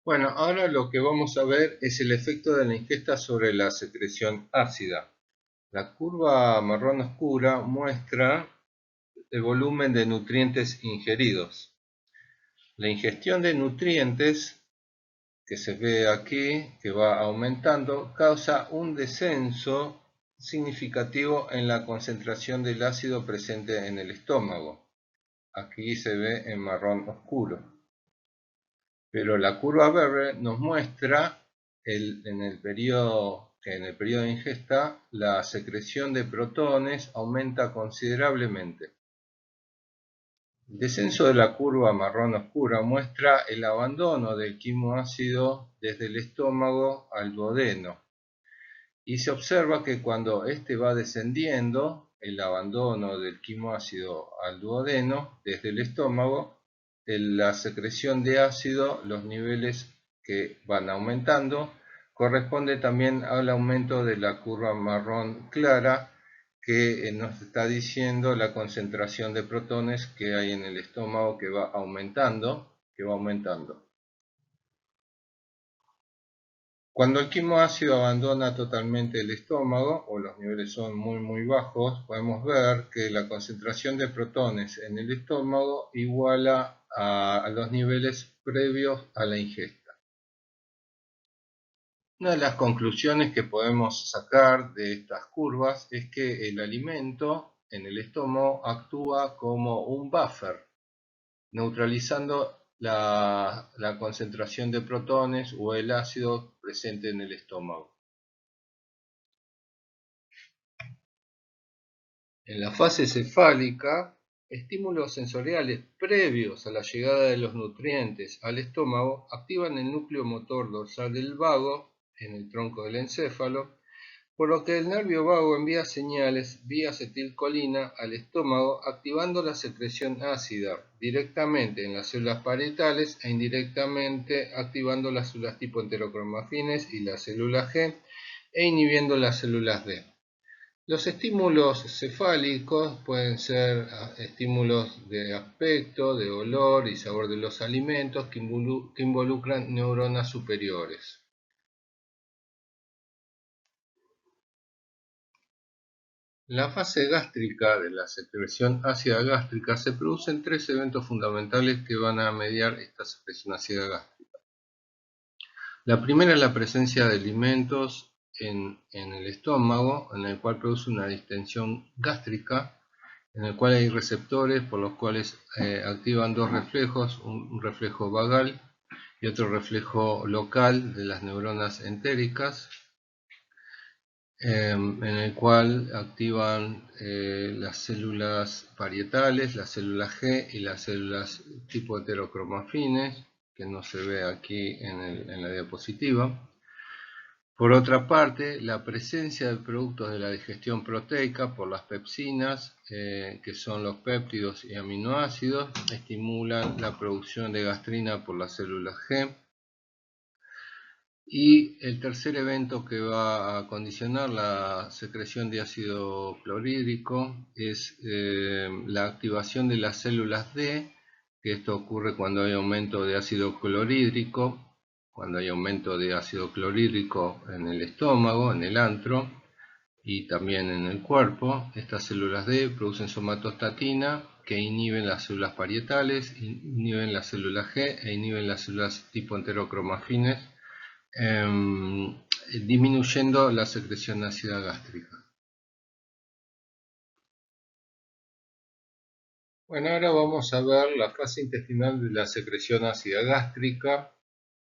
Bueno, ahora lo que vamos a ver es el efecto de la ingesta sobre la secreción ácida. La curva marrón oscura muestra el volumen de nutrientes ingeridos. La ingestión de nutrientes, que se ve aquí, que va aumentando, causa un descenso significativo en la concentración del ácido presente en el estómago. Aquí se ve en marrón oscuro. Pero la curva verde nos muestra en el periodo de ingesta la secreción de protones aumenta considerablemente. El descenso de la curva marrón oscura muestra el abandono del quimoácido desde el estómago al duodeno, y se observa que cuando este va descendiendo, el abandono del quimoácido al duodeno desde el estómago, la secreción de ácido, los niveles que van aumentando, corresponde también al aumento de la curva marrón clara, que nos está diciendo la concentración de protones que hay en el estómago que va aumentando. Cuando el quimoácido abandona totalmente el estómago, o los niveles son muy bajos, podemos ver que la concentración de protones en el estómago iguala a los niveles previos a la ingesta. Una de las conclusiones que podemos sacar de estas curvas es que el alimento en el estómago actúa como un buffer, neutralizando la concentración de protones o el ácido presente en el estómago. En la fase cefálica, estímulos sensoriales previos a la llegada de los nutrientes al estómago activan el núcleo motor dorsal del vago en el tronco del encéfalo, por lo que el nervio vago envía señales vía acetilcolina al estómago, activando la secreción ácida directamente en las células parietales e indirectamente activando las células tipo enterocromafines y la célula G e inhibiendo las células D. Los estímulos cefálicos pueden ser estímulos de aspecto, de olor y sabor de los alimentos que involucran neuronas superiores. En la fase gástrica de la secreción ácida gástrica se producen tres eventos fundamentales que van a mediar esta secreción ácida gástrica. La primera es la presencia de alimentos en el estómago, en el cual produce una distensión gástrica, en el cual hay receptores por los cuales activan dos reflejos, un reflejo vagal y otro reflejo local de las neuronas entéricas, en el cual activan las células parietales, las células G y las células tipo heterocromafines, que no se ve aquí en la diapositiva. Por otra parte, la presencia de productos de la digestión proteica por las pepsinas, que son los péptidos y aminoácidos, estimulan la producción de gastrina por las células G. Y el tercer evento que va a condicionar la secreción de ácido clorhídrico es la activación de las células D, que esto ocurre cuando hay aumento de ácido clorhídrico, en el estómago, en el antro y también en el cuerpo. Estas células D producen somatostatina, que inhiben las células parietales, inhiben las células G e inhiben las células tipo enterocromafines, disminuyendo la secreción ácida gástrica. Bueno, ahora vamos a ver la fase intestinal de la secreción ácida gástrica,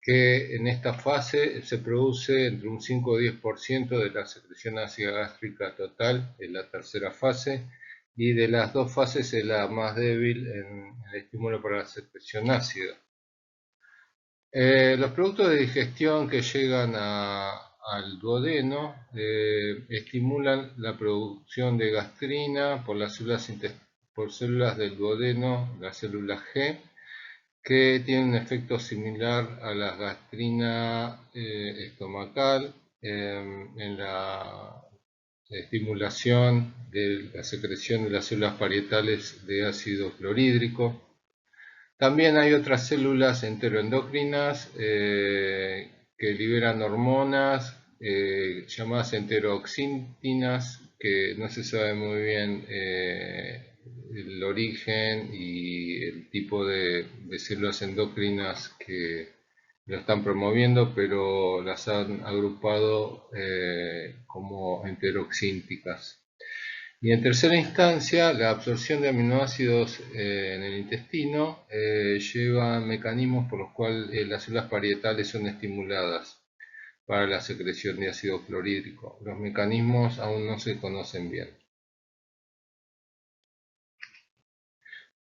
que en esta fase se produce entre un 5 o 10% de la secreción ácida gástrica total en la tercera fase, y de las dos fases es la más débil en el estímulo para la secreción ácida. Los productos de digestión que llegan al duodeno estimulan la producción de gastrina por células del duodeno, la célula G, que tienen un efecto similar a la gastrina estomacal en la estimulación de la secreción de las células parietales de ácido clorhídrico. También hay otras células enteroendocrinas que liberan hormonas llamadas enteroxíntinas, que no se sabe muy bien el origen y el tipo de células endocrinas que lo están promoviendo, pero las han agrupado como enteroxínticas. Y en tercera instancia, la absorción de aminoácidos en el intestino lleva mecanismos por los cuales las células parietales son estimuladas para la secreción de ácido clorhídrico. Los mecanismos aún no se conocen bien.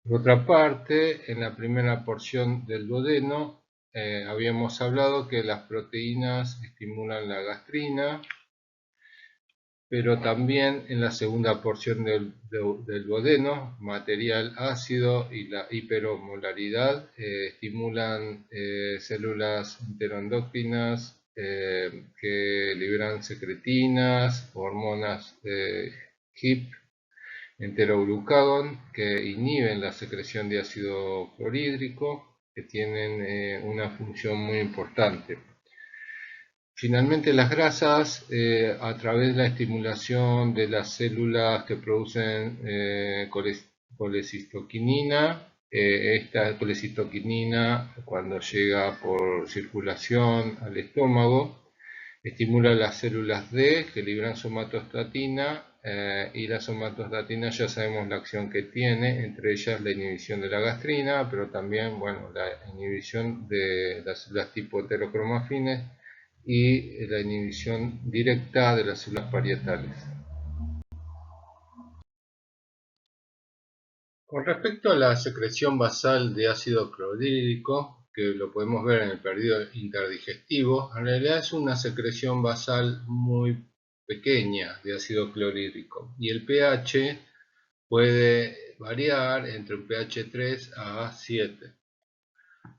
Por otra parte, en la primera porción del duodeno habíamos hablado que las proteínas estimulan la gastrina, pero también en la segunda porción del duodeno, material ácido y la hiperosmolaridad estimulan células enteroendocrinas que liberan secretinas, hormonas HIP, enteroglucagón, que inhiben la secreción de ácido clorhídrico, que tienen una función muy importante. Finalmente, las grasas, a través de la estimulación de las células que producen colecistoquinina, esta colecistoquinina, cuando llega por circulación al estómago, estimula las células D que liberan somatostatina, y la somatostatina ya sabemos la acción que tiene, entre ellas la inhibición de la gastrina, pero también, bueno, la inhibición de las células tipo heterocromafines y la inhibición directa de las células parietales. Con respecto a la secreción basal de ácido clorhídrico, que lo podemos ver en el periodo interdigestivo, en realidad es una secreción basal muy pequeña de ácido clorhídrico y el pH puede variar entre un pH 3 a 7.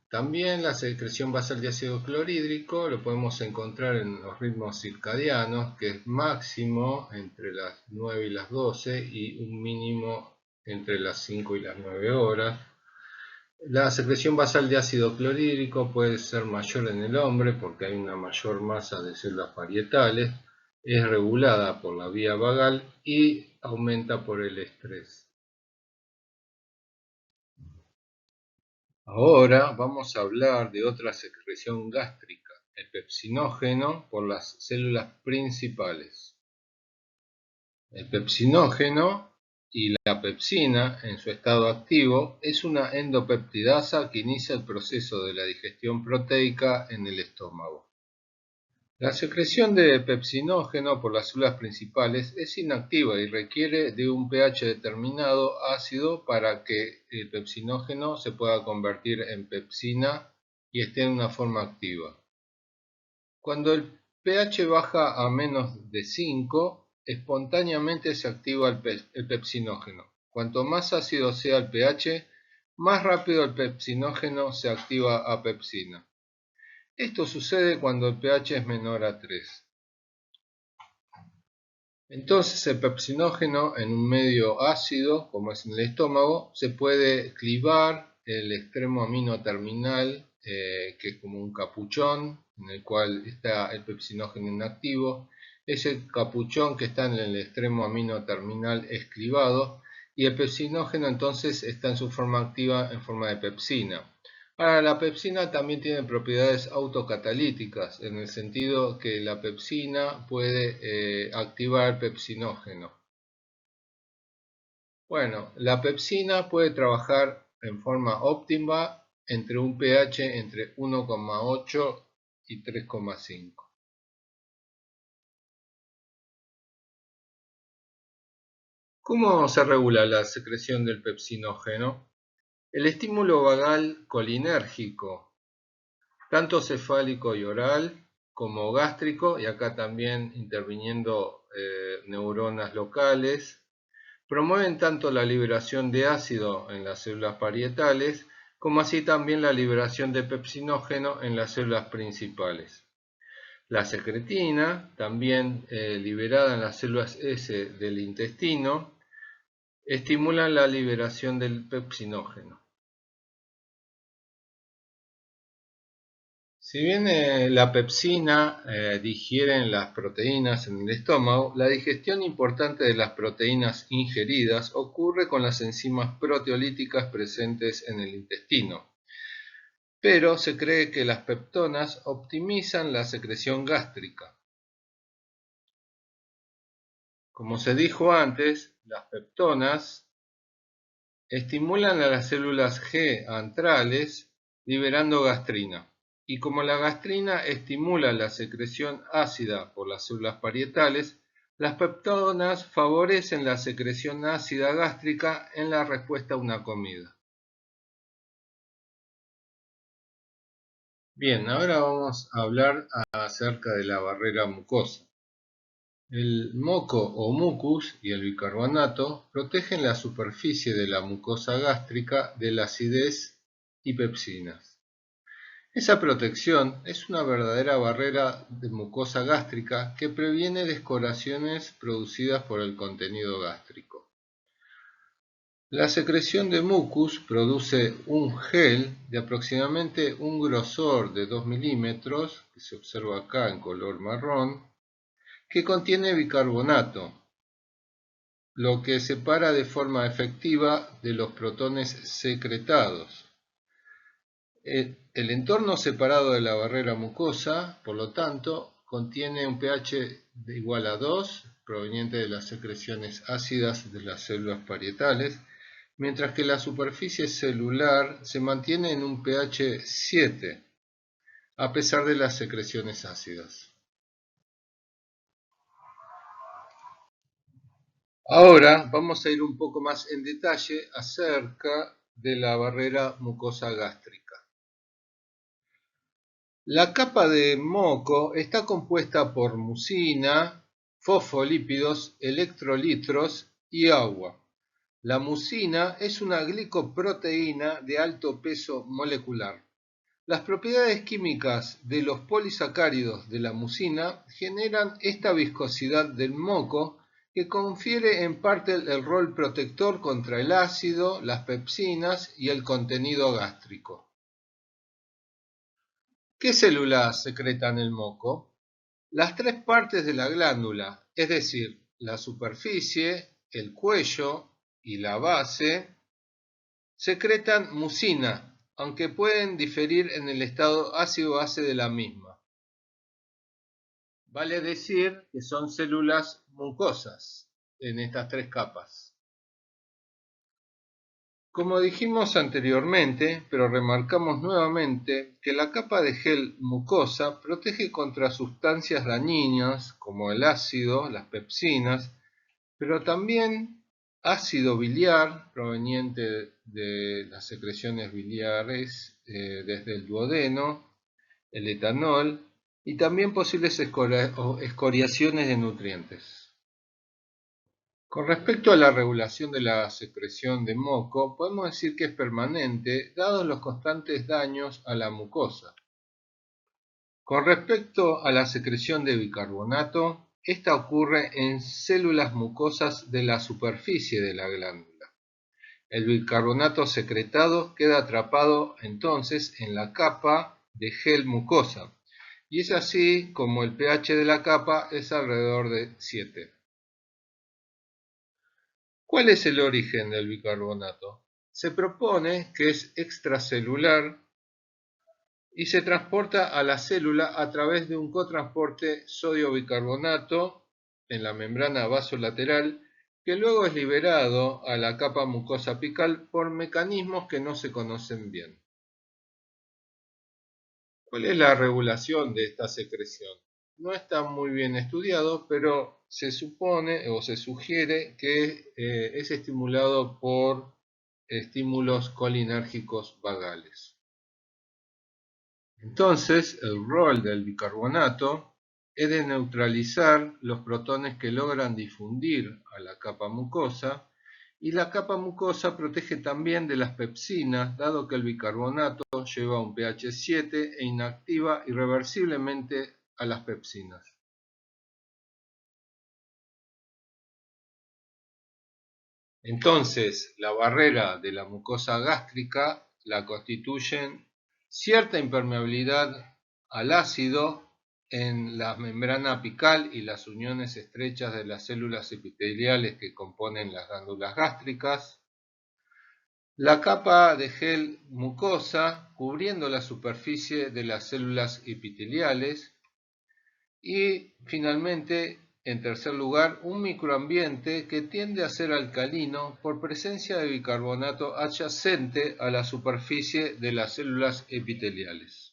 También la secreción basal de ácido clorhídrico lo podemos encontrar en los ritmos circadianos, que es máximo entre las 9 y las 12 y un mínimo entre las 5 y las 9 horas. La secreción basal de ácido clorhídrico puede ser mayor en el hombre porque hay una mayor masa de células parietales, es regulada por la vía vagal y aumenta por el estrés. Ahora vamos a hablar de otra secreción gástrica, el pepsinógeno por las células principales. El pepsinógeno y la pepsina en su estado activo es una endopeptidasa que inicia el proceso de la digestión proteica en el estómago. La secreción de pepsinógeno por las células principales es inactiva y requiere de un pH determinado ácido para que el pepsinógeno se pueda convertir en pepsina y esté en una forma activa. Cuando el pH baja a menos de 5, espontáneamente se activa el pepsinógeno. Cuanto más ácido sea el pH, más rápido el pepsinógeno se activa a pepsina. Esto sucede cuando el pH es menor a 3. Entonces el pepsinógeno en un medio ácido, como es en el estómago, se puede clivar el extremo amino terminal, que es como un capuchón, en el cual está el pepsinógeno inactivo. Ese capuchón que está en el extremo amino terminal es clivado y el pepsinógeno entonces está en su forma activa en forma de pepsina. Ahora, la pepsina también tiene propiedades autocatalíticas, en el sentido que la pepsina puede activar el pepsinógeno. Bueno, la pepsina puede trabajar en forma óptima entre un pH entre 1,8 y 3,5. ¿Cómo se regula la secreción del pepsinógeno? El estímulo vagal colinérgico, tanto cefálico y oral como gástrico, y acá también interviniendo neuronas locales, promueven tanto la liberación de ácido en las células parietales como así también la liberación de pepsinógeno en las células principales. La secretina, también liberada en las células S del intestino, estimula la liberación del pepsinógeno. Si bien la pepsina digiere las proteínas en el estómago, la digestión importante de las proteínas ingeridas ocurre con las enzimas proteolíticas presentes en el intestino. Pero se cree que las peptonas optimizan la secreción gástrica. Como se dijo antes, las peptonas estimulan a las células G antrales liberando gastrina. Y como la gastrina estimula la secreción ácida por las células parietales, las peptonas favorecen la secreción ácida gástrica en la respuesta a una comida. Bien, ahora vamos a hablar acerca de la barrera mucosa. El moco o mucus y el bicarbonato protegen la superficie de la mucosa gástrica de la acidez y pepsinas. Esa protección es una verdadera barrera de mucosa gástrica que previene descoloraciones producidas por el contenido gástrico. La secreción de mucus produce un gel de aproximadamente un grosor de 2 milímetros, que se observa acá en color marrón, que contiene bicarbonato, lo que separa de forma efectiva de los protones secretados. El entorno separado de la barrera mucosa, por lo tanto, contiene un pH igual a 2, proveniente de las secreciones ácidas de las células parietales, mientras que la superficie celular se mantiene en un pH 7, a pesar de las secreciones ácidas. Ahora vamos a ir un poco más en detalle acerca de la barrera mucosa gástrica. La capa de moco está compuesta por mucina, fosfolípidos, electrolitos y agua. La mucina es una glicoproteína de alto peso molecular. Las propiedades químicas de los polisacáridos de la mucina generan esta viscosidad del moco que confiere en parte el rol protector contra el ácido, las pepsinas y el contenido gástrico. ¿Qué células secretan el moco? Las tres partes de la glándula, es decir, la superficie, el cuello y la base, secretan mucina, aunque pueden diferir en el estado ácido-base de la misma. Vale decir que son células mucosas en estas tres capas. Como dijimos anteriormente, pero remarcamos nuevamente que la capa de gel mucosa protege contra sustancias dañinas como el ácido, las pepsinas, pero también ácido biliar proveniente de las secreciones biliares desde el duodeno, el etanol y también posibles escoriaciones de nutrientes. Con respecto a la regulación de la secreción de moco, podemos decir que es permanente, dados los constantes daños a la mucosa. Con respecto a la secreción de bicarbonato, esta ocurre en células mucosas de la superficie de la glándula. El bicarbonato secretado queda atrapado entonces en la capa de gel mucosa, y es así como el pH de la capa es alrededor de 7. ¿Cuál es el origen del bicarbonato? Se propone que es extracelular y se transporta a la célula a través de un cotransporte sodio-bicarbonato en la membrana vasolateral que luego es liberado a la capa mucosa apical por mecanismos que no se conocen bien. ¿Cuál es la regulación de esta secreción? No está muy bien estudiado, pero se supone o se sugiere que es estimulado por estímulos colinérgicos vagales. Entonces, el rol del bicarbonato es de neutralizar los protones que logran difundir a la capa mucosa, y la capa mucosa protege también de las pepsinas, dado que el bicarbonato lleva un pH 7 e inactiva irreversiblemente a las pepsinas. Entonces, la barrera de la mucosa gástrica la constituyen cierta impermeabilidad al ácido en la membrana apical y las uniones estrechas de las células epiteliales que componen las glándulas gástricas. La capa de gel mucosa cubriendo la superficie de las células epiteliales. Y finalmente, en tercer lugar, un microambiente que tiende a ser alcalino por presencia de bicarbonato adyacente a la superficie de las células epiteliales.